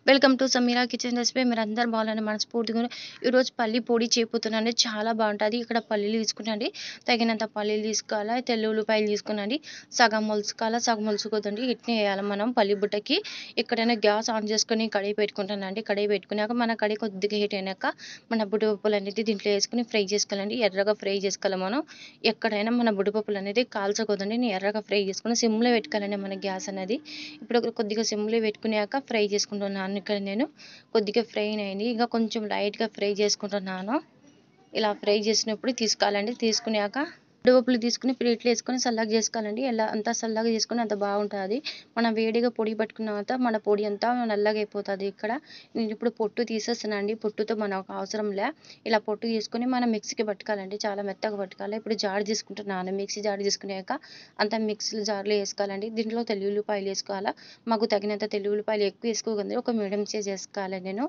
Welcome to Sameera kitchen recipe. మీరందరూ బాగాలని మనస్ఫూర్తిగా ఈరోజు పల్లి పొడి చేయబోతున్నానండి. చాలా బాగుంటుంది. ఇక్కడ పల్లీలు తీసుకున్నాండి, తగినంత పల్లీలు తీసుకోవాలి. తెల్ల ఉల్లిపాయలు తీసుకున్నాండి, సగం మొలుసుకోవాలి, సగం మొలుసుకోదండి. ఇట్నే వేయాలి మనం పల్లి బుట్టకి. ఎక్కడైనా గ్యాస్ ఆన్ చేసుకొని కడిగి పెట్టుకుంటానండి. కడిగి పెట్టుకున్నాక మన కడిగి కొద్దిగా హీట్ అయినాక మన బుడ్డిపప్పులు అనేది దీంట్లో వేసుకుని ఫ్రై చేసుకోవాలండి. ఎర్రగా ఫ్రై చేసుకోవాలి మనం. ఎక్కడైనా మన బుడ్డిపప్పులు అనేది కాల్చకూడదండి. నేను ఎర్రగా ఫ్రై చేసుకుని సిమ్లో పెట్టుకోవాలండి మన గ్యాస్ అనేది. ఇప్పుడు కొద్దిగా సిమ్లో పెట్టుకున్నాక ఫ్రై చేసుకుంటున్నాను. ఇక్కడ నేను కొద్దిగా ఫ్రై అయింది, ఇంకా కొంచెం లైట్గా ఫ్రై చేసుకుంటున్నాను. ఇలా ఫ్రై చేసినప్పుడు తీసుకోవాలండి. తీసుకున్నాక ఉడ్డుపప్పులు తీసుకుని ప్లేట్లు వేసుకొని చల్లగా చేసుకోవాలండి. ఎలా అంతా చల్లగా చేసుకుని అంత బాగుంటుంది. మనం వేడిగా పొడి పట్టుకున్న తర్వాత మన పొడి అంతా నల్లగా అయిపోతుంది. ఇక్కడ నేను ఇప్పుడు పొట్టు తీసేస్తానండి. పొట్టుతో మనకు అవసరం లే. ఇలా పొట్టు తీసుకొని మనం మిక్సీకి పట్టుకోవాలండి. చాలా మెత్తగా పట్టుకోవాలి. ఇప్పుడు జార్ తీసుకుంటున్నాను. మిక్సీ జార్ తీసుకున్నాక అంతా మిక్సీ జార్లో వేసుకోవాలండి. దీంట్లో తెల్ల ఉల్లిపాయలు వేసుకోవాలా. మాకు తగినంత తెల్ల ఉల్లిపాయలు ఎక్కువ వేసుకోకండి, ఒక మీడియం సైజ్ వేసుకోవాలి. నేను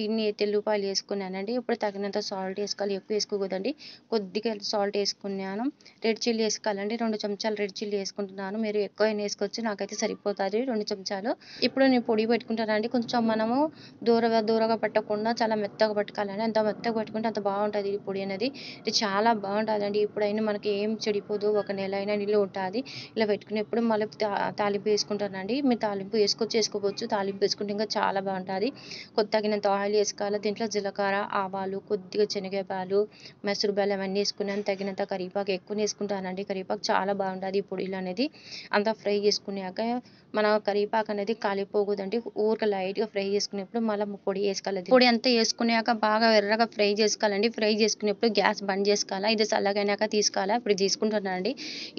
ఇన్ని తెల్ల ఉల్లిపాయలు వేసుకున్నానండి. ఇప్పుడు తగినంత సాల్ట్ వేసుకోవాలి, ఎక్కువ వేసుకోకూడదండి. కొద్దిగా సాల్ట్ వేసుకున్నాను. రెడ్ చిల్లీ వేసుకోవాలండి. 2 చెంచాలు రెడ్ చిల్లీ వేసుకుంటున్నాను. మీరు ఎక్కువ వేసుకోవచ్చు, నాకైతే సరిపోతుంది 2 చెంచాలు. ఇప్పుడు నేను పొడి పెట్టుకుంటానండి. కొంచెం మనము దూరగా పట్టకుండా చాలా మెత్తగా పట్టుకోవాలండి. అంత మెత్తగా పట్టుకుంటే అంత బాగుంటుంది ఈ పొడి అనేది. ఇది చాలా బాగుంటుందండి. ఇప్పుడైనా మనకి ఏం చెడిపోదు, ఒక నెల అయినా నిల్వ ఉంటుంది. ఇలా పెట్టుకునేప్పుడు మళ్ళీ తాలింపు వేసుకుంటానండి. మీరు తాలింపు వేసుకోవచ్చు. తాలింపు వేసుకుంటే ఇంకా చాలా బాగుంటుంది. తగినంత ఆయిల్ వేసుకోవాలి. దీంట్లో జీలకర్ర, ఆవాలు, కొద్దిగా శనగపాలు, మైసూర్ బెల్లం అవన్నీ వేసుకున్నాను. తగినంత కరివేపాకు ఎక్కువ వేసుకుంటానండి. కరివేపాకు చాలా బాగుంటుంది ఈ పొడిలు అనేది. అంతా ఫ్రై చేసుకున్నాక మన కరివేపాకు అనేది కాలిపోకూడదండి. ఊరికే లైట్గా ఫ్రై చేసుకునేప్పుడు మళ్ళీ పొడి వేసుకోవాలి. పొడి అంతా వేసుకున్నాక బాగా ఎర్రగా ఫ్రై చేసుకోవాలండి. ఫ్రై చేసుకునేప్పుడు గ్యాస్ బంద్ చేసుకోవాలి. ఇది చల్లగైనాక తీసుకోవాలి. ఇప్పుడు తీసుకుంటున్నానండి.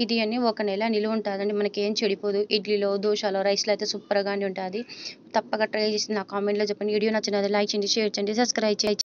ఇది అన్ని ఒక నెల నిలువ ఉంటుందండి. మనకి ఏం చెడిపోదు. ఇడ్లీలో, దోశలో, రైస్లో అయితే సూపర్గానే ఉంటుంది. తప్పక ట్రై చేసి నా కామెంట్లో చెప్పండి. వీడియో నచ్చినది లైక్ చేయండి, షేర్ చేయండి, సబ్స్క్రైబ్ చేయండి.